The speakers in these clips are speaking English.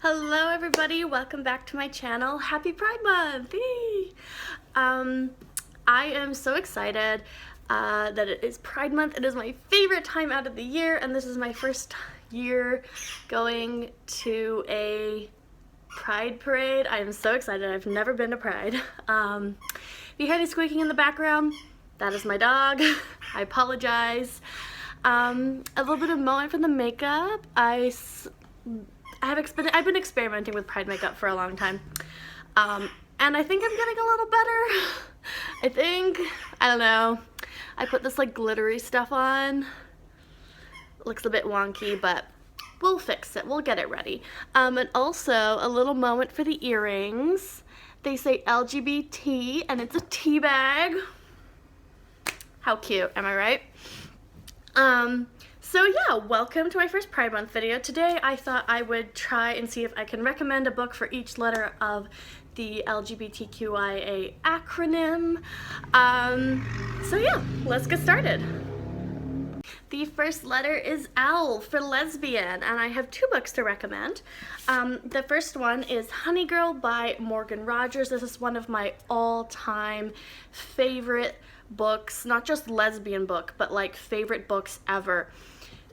Hello everybody, welcome back to my channel. Happy Pride Month! Yay! I am so excited that it is Pride Month. It is my favorite time out of the year, and this is my first year going to a Pride parade. I am so excited. I've never been to Pride. If you hear any squeaking in the background, that is my dog. I apologize. A little bit of moment from the makeup. I've been experimenting with Pride makeup for a long time, and I think I'm getting a little better. I don't know. I put this like glittery stuff on. It looks a bit wonky, but we'll fix it. We'll get it ready. And also a little moment for the earrings. They say LGBT, and it's a tea bag. How cute, am I right? So yeah, welcome to my first Pride Month video. Today I thought I would try and see if I can recommend a book for each letter of the LGBTQIA acronym. So yeah, let's get started. The first letter is L for lesbian, and I have two books to recommend. The first one is Honey Girl by Morgan Rogers. This is one of my all-time favorite books, not just lesbian book, but like favorite books ever.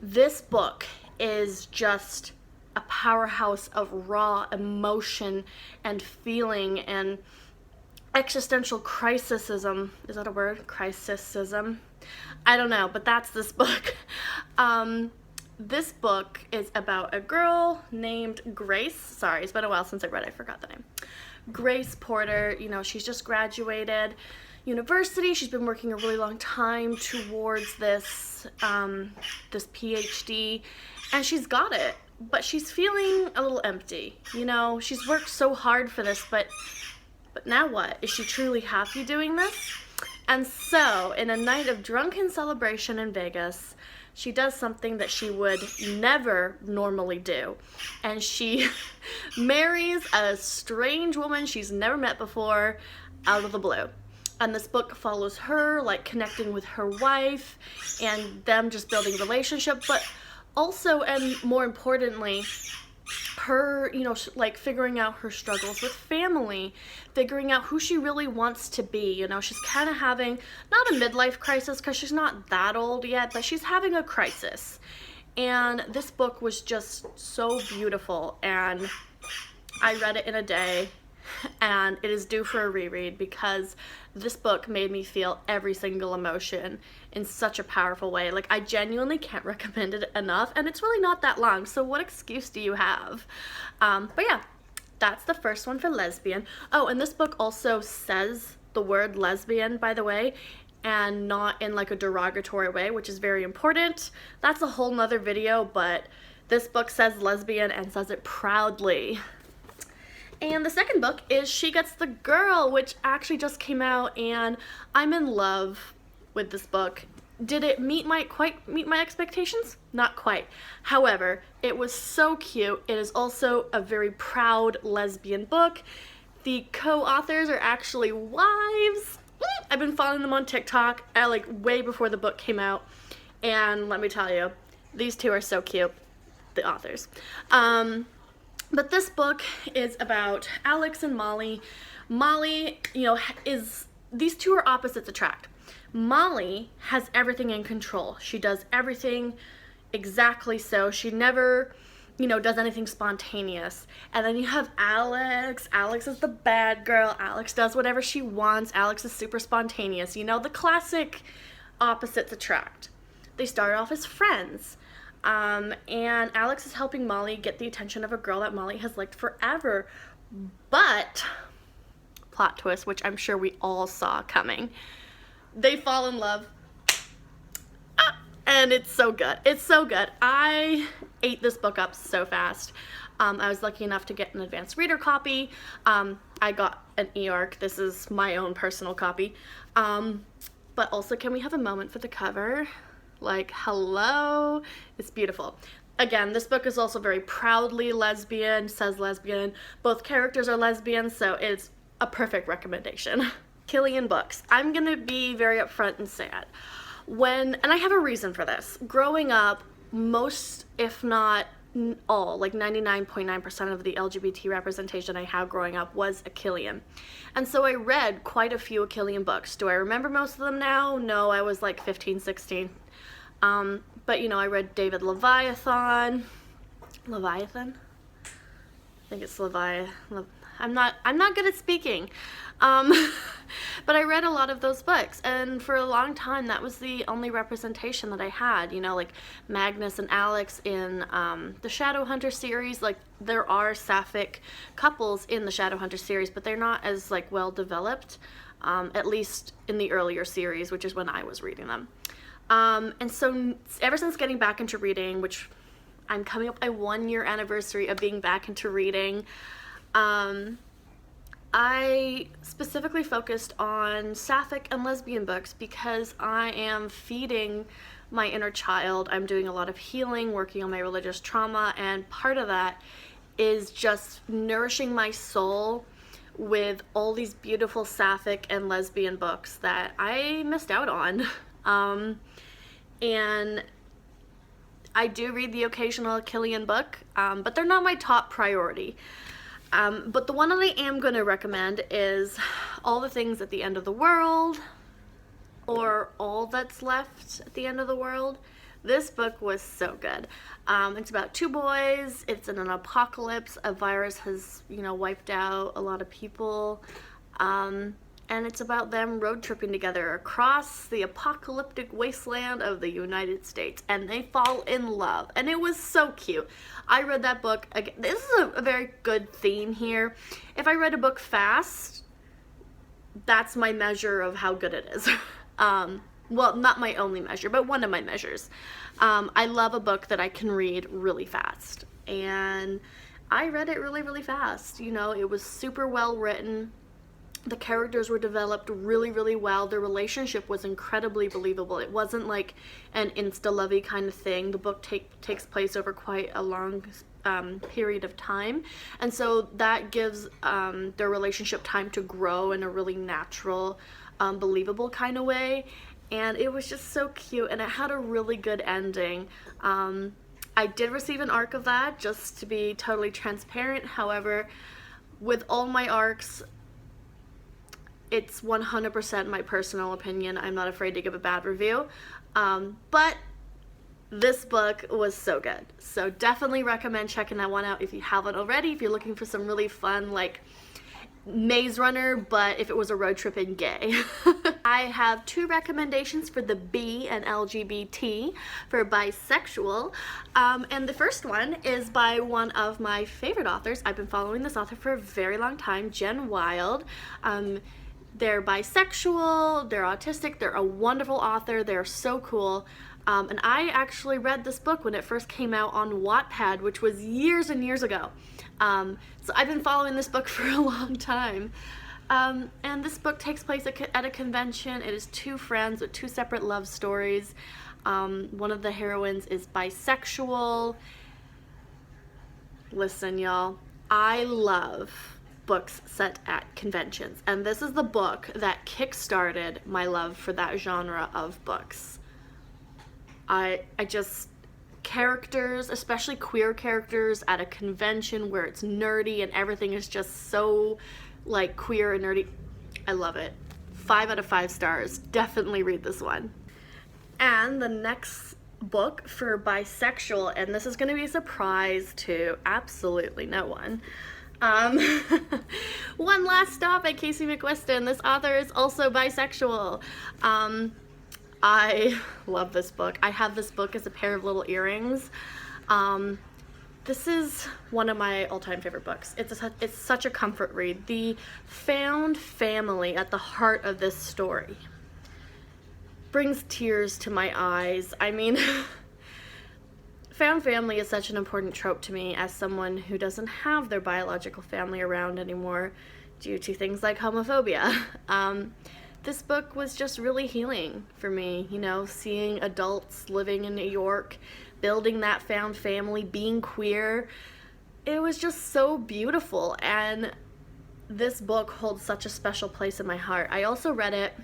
This book is just a powerhouse of raw emotion and feeling and existential crisisism. Is that a word? Crisisism? I don't know, but that's this book. This book is about a girl named Grace. Sorry, it's been a while since I read it. I forgot the name. Grace Porter. You know, she's just graduated university. She's been working a really long time towards this PhD, and she's got it, but she's feeling a little empty. You know, she's worked so hard for this, but now what? Is she truly happy doing this? And so, in a night of drunken celebration in Vegas, she does something that she would never normally do, and she marries a strange woman she's never met before out of the blue. And this book follows her, like, connecting with her wife and them just building a relationship, but also, and more importantly, her, you know, like, figuring out her struggles with family, figuring out who she really wants to be. You know, she's kind of having, not a midlife crisis because she's not that old yet, but she's having a crisis. And this book was just so beautiful, and I read it in a day. And it is due for a reread because this book made me feel every single emotion in such a powerful way. Like, I genuinely can't recommend it enough, and it's really not that long, so what excuse do you have? But yeah, that's the first one for lesbian. Oh, and this book also says the word lesbian, by the way, and not in like a derogatory way, which is very important. That's a whole nother video, but this book says lesbian and says it proudly. And the second book is She Gets the Girl, which actually just came out, and I'm in love with this book. Did it quite meet my expectations? Not quite. However, it was so cute. It is also a very proud lesbian book. The co-authors are actually wives. I've been following them on TikTok like way before the book came out, and let me tell you, these two are so cute, the authors. But this book is about Alex and Molly. Molly, you know, these two are opposites attract. Molly has everything in control. She does everything exactly so. She never, you know, does anything spontaneous. And then you have Alex. Alex is the bad girl. Alex does whatever she wants. Alex is super spontaneous. You know, the classic opposites attract. They started off as friends. And Alex is helping Molly get the attention of a girl that Molly has liked forever. But, plot twist, which I'm sure we all saw coming, they fall in love. And it's so good. It's so good. I ate this book up so fast. I was lucky enough to get an advanced reader copy. I got an e-arc. This is my own personal copy. But also, can we have a moment for the cover? Like, hello, it's beautiful. Again, this book is also very proudly lesbian, says lesbian. Both characters are lesbians, so it's a perfect recommendation. Killian books. I'm gonna be very upfront and sad. And I have a reason for this. Growing up, most, if not all, like 99.9% of the LGBT representation I had growing up was a Killian. And so I read quite a few Killian books. Do I remember most of them now? No, I was like 15, 16. But you know, I read David Leviathan. I think it's I'm not good at speaking. But I read a lot of those books, and for a long time that was the only representation that I had, you know, like Magnus and Alex in the Shadowhunter series. Like, there are sapphic couples in the Shadowhunter series, but they're not as like well developed, at least in the earlier series, which is when I was reading them. And so ever since getting back into reading, which I'm coming up my 1-year anniversary of being back into reading, I specifically focused on sapphic and lesbian books because I am feeding my inner child. I'm doing a lot of healing, working on my religious trauma, and part of that is just nourishing my soul with all these beautiful sapphic and lesbian books that I missed out on. And I do read the occasional Killian book, but they're not my top priority. But the one that I am going to recommend is All the Things at the End of the World, or All That's Left at the End of the World. This book was so good. It's about 2 boys. It's in an apocalypse. A virus has, you know, wiped out a lot of people. And it's about them road tripping together across the apocalyptic wasteland of the United States, and they fall in love, and it was so cute. I read that book again. This is a very good theme here. If I read a book fast, that's my measure of how good it is. Well, not my only measure, but one of my measures. I love a book that I can read really fast, and I read it really, really fast. You know, it was super well written. The characters were developed really, really well. The relationship was incredibly believable. It wasn't like an insta-lovey kind of thing. The book takes place over quite a long period of time. And so that gives their relationship time to grow in a really natural, believable kind of way. And it was just so cute, and it had a really good ending. I did receive an arc of that, just to be totally transparent. However, with all my arcs, it's 100% my personal opinion. I'm not afraid to give a bad review. But this book was so good. So definitely recommend checking that one out if you haven't already. If you're looking for some really fun, like, Maze Runner, but if it was a road trip in gay. I have 2 recommendations for the B and LGBT for bisexual. And the first one is by one of my favorite authors. I've been following this author for a very long time, Jen Wilde. They're bisexual, they're autistic, they're a wonderful author, they're so cool. And I actually read this book when it first came out on Wattpad, which was years and years ago. So I've been following this book for a long time. And this book takes place at a convention. It is 2 friends with 2 separate love stories. One of the heroines is bisexual. Listen, y'all, I love books set at conventions, and this is the book that kick-started my love for that genre of books. I just, characters, especially queer characters at a convention where it's nerdy and everything is just so like queer and nerdy, I love it. 5 out of 5 stars. Definitely read this one. And the next book for bisexual, and this is going to be a surprise to absolutely no one. One Last Stop by Casey McQuiston. This author is also bisexual. I love this book. I have this book as a pair of little earrings. This is one of my all-time favorite books. It's such a comfort read. The found family at the heart of this story brings tears to my eyes. I mean, found family is such an important trope to me as someone who doesn't have their biological family around anymore due to things like homophobia. This book was just really healing for me, you know, seeing adults living in New York, building that found family, being queer. It was just so beautiful, and this book holds such a special place in my heart. I also read it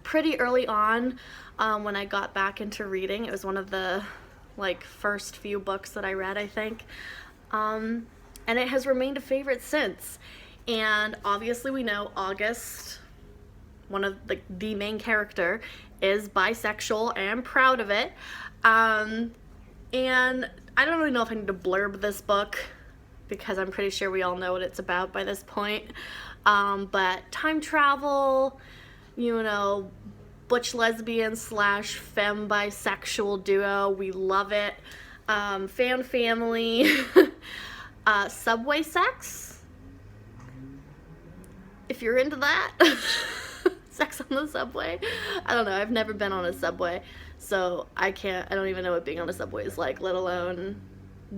pretty early on when I got back into reading. It was one of the like first few books that I read, I think. And it has remained a favorite since. And obviously we know August, one of the main character, is bisexual, and I'm proud of it. And I don't really know if I need to blurb this book, because I'm pretty sure we all know what it's about by this point. But time travel, you know, butch lesbian / femme bisexual duo, we love it. Fan family, subway sex, if you're into that. Sex on the subway. I don't know, I've never been on a subway, so I don't even know what being on a subway is like, let alone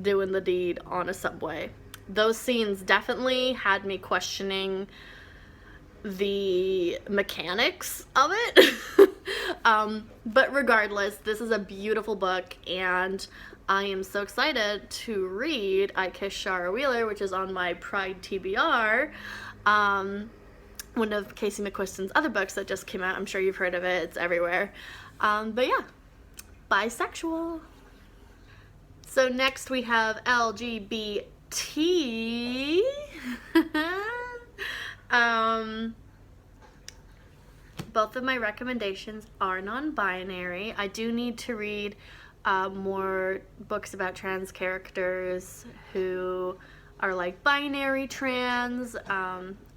doing the deed on a subway. Those scenes definitely had me questioning the mechanics of it. But regardless, this is a beautiful book, and I am so excited to read I Kiss Shara Wheeler, which is on my Pride TBR. One of Casey McQuiston's other books that just came out. I'm sure you've heard of it. It's everywhere. But yeah, bisexual. So next we have LGBT. Both of my recommendations are non-binary. I do need to read more books about trans characters who are like binary trans,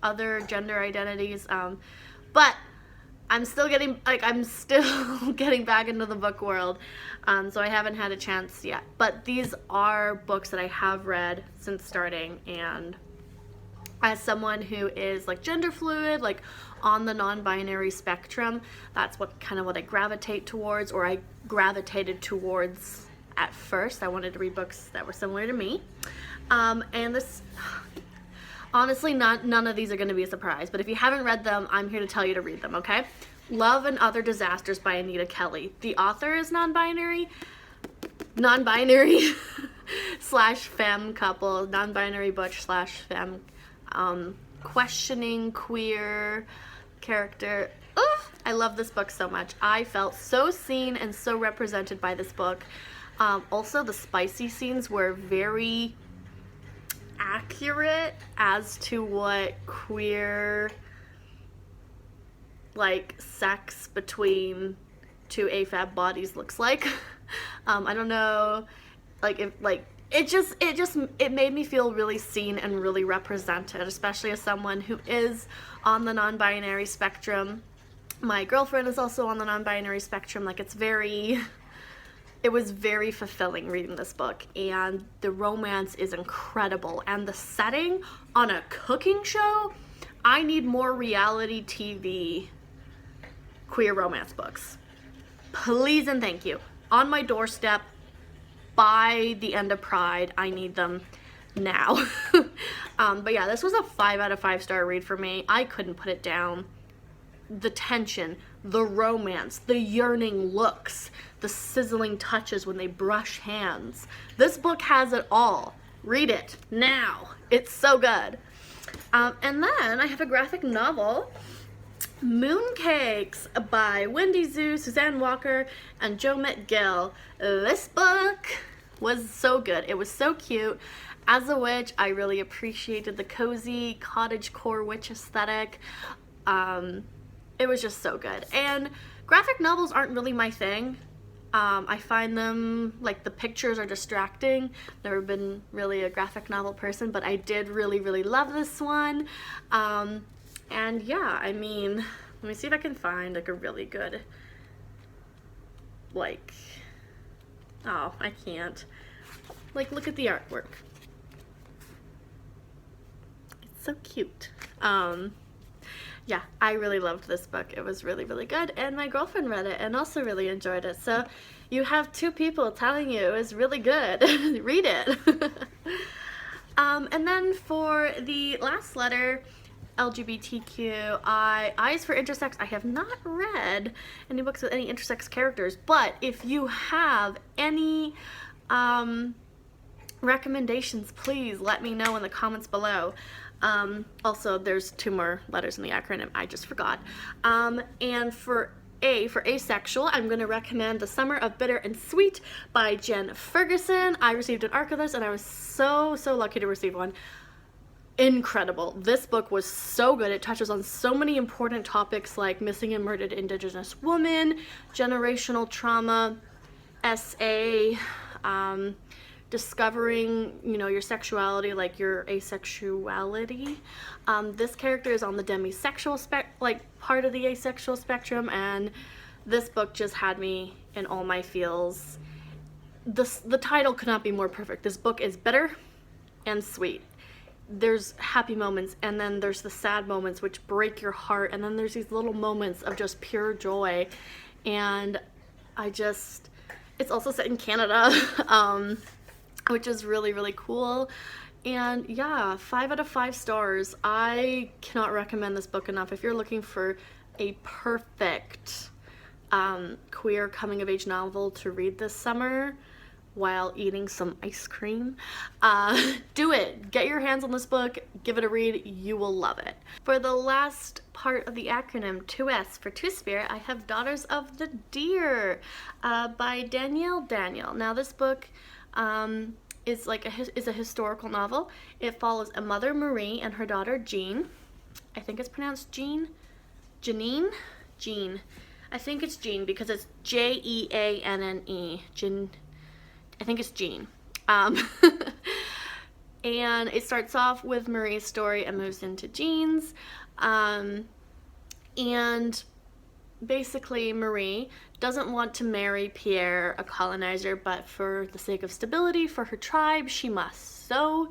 other gender identities, but I'm still getting getting back into the book world, so I haven't had a chance yet. But these are books that I have read since starting, and as someone who is like gender fluid, like on the non-binary spectrum, that's what I gravitate towards, or I gravitated towards at first. I wanted to read books that were similar to me. And this, honestly, none of these are going to be a surprise, but if you haven't read them, I'm here to tell you to read them, okay? Love and Other Disasters by Anita Kelly. The author is non-binary / femme couple, non-binary butch / femme, questioning queer character. I love this book so much. I felt so seen and so represented by this book. Also, the spicy scenes were very accurate as to what queer like sex between two AFAB bodies looks like. I don't know, like if like it made me feel really seen and really represented, especially as someone who is on the non-binary spectrum. My girlfriend is also on the non-binary spectrum. Like it was very fulfilling reading this book, and the romance is incredible, and the setting on a cooking show. I need more reality TV queer romance books. Please and thank you. On my doorstep by the end of Pride. I need them now. But yeah, this was a 5 out of 5 star read for me. I couldn't put it down. The tension, the romance, the yearning looks, the sizzling touches when they brush hands. This book has it all. Read it now. It's so good. And then I have a graphic novel, Mooncakes by Wendy Zhu, Suzanne Walker, and Jo McGill. This book was so good. It was so cute. As a witch, I really appreciated the cozy cottagecore witch aesthetic. It was just so good. And graphic novels aren't really my thing. I find them, like, the pictures are distracting. Never been really a graphic novel person, but I did really, really love this one. And yeah, I mean, let me see if I can find, like, a really good, like, oh, I can't. Like, look at the artwork. It's so cute. Yeah, I really loved this book. It was really, really good, and my girlfriend read it and also really enjoyed it. So you have 2 people telling you it was really good. Read it. And then for the last letter, LGBTQI, Eyes for Intersex, I have not read any books with any intersex characters, but if you have any recommendations, please let me know in the comments below. Also, there's 2 more letters in the acronym, I just forgot. And for A for asexual, I'm going to recommend The Summer of Bitter and Sweet by Jen Ferguson. I received an ARC of this, and I was so lucky to receive one. Incredible. This book was so good. It touches on so many important topics like missing and murdered Indigenous women, generational trauma, SA, discovering, your sexuality, like your asexuality. This character is on the demisexual part of the asexual spectrum, and this book just had me in all my feels. The title could not be more perfect. This book is bitter and sweet. There's happy moments, and then there's the sad moments which break your heart, and then there's these little moments of just pure joy. And it's also set in Canada, which is really cool. And yeah, 5 out of 5 stars. I cannot recommend this book enough. If you're looking for a perfect queer coming of age novel to read this summer while eating some ice cream, do it. Get your hands on this book, give it a read, you will love it. For the last part of the acronym, 2S for Two-Spirit, I have Daughters of the Deer by Danielle Daniel. Now this book is a historical novel. It follows a mother, Marie, and her daughter, Jean. I think it's pronounced Jean? Jean. I think it's Jean because it's Jeanne. Jean. I think it's Jean. And it starts off with Marie's story and moves into Jean's. And basically Marie doesn't want to marry Pierre, a colonizer, but for the sake of stability for her tribe, she must. So,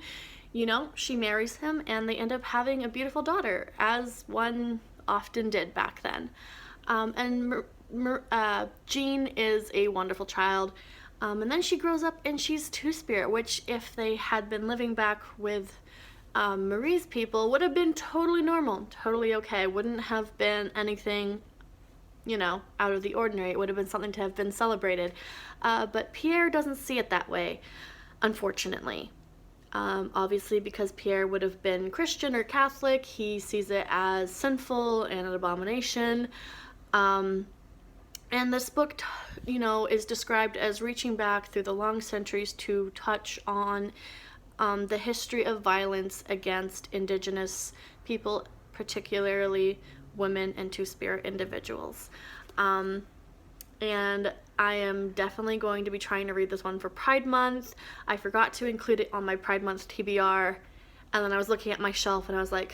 she marries him, and they end up having a beautiful daughter, as one often did back then. And Jean is a wonderful child. And then she grows up and she's Two-Spirit, which if they had been living back with Marie's people would have been totally normal, totally okay. Wouldn't have been anything, out of the ordinary. It would have been something to have been celebrated. But Pierre doesn't see it that way, unfortunately. Obviously, because Pierre would have been Christian or Catholic, he sees it as sinful and an abomination. And this book, is described as reaching back through the long centuries to touch on the history of violence against Indigenous people, particularly women and Two-Spirit individuals. And I am definitely going to be trying to read this one for Pride Month. I forgot to include it on my Pride Month TBR, and then I was looking at my shelf and I was like,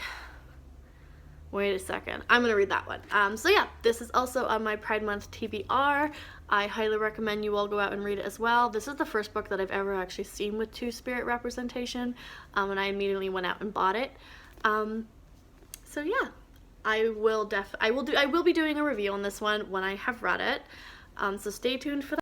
wait a second, I'm going to read that one. So yeah, this is also on my Pride Month TBR. I highly recommend you all go out and read it as well. This is the first book that I've ever actually seen with Two-Spirit representation, and I immediately went out and bought it. So yeah, I will be doing a review on this one when I have read it. So stay tuned for that.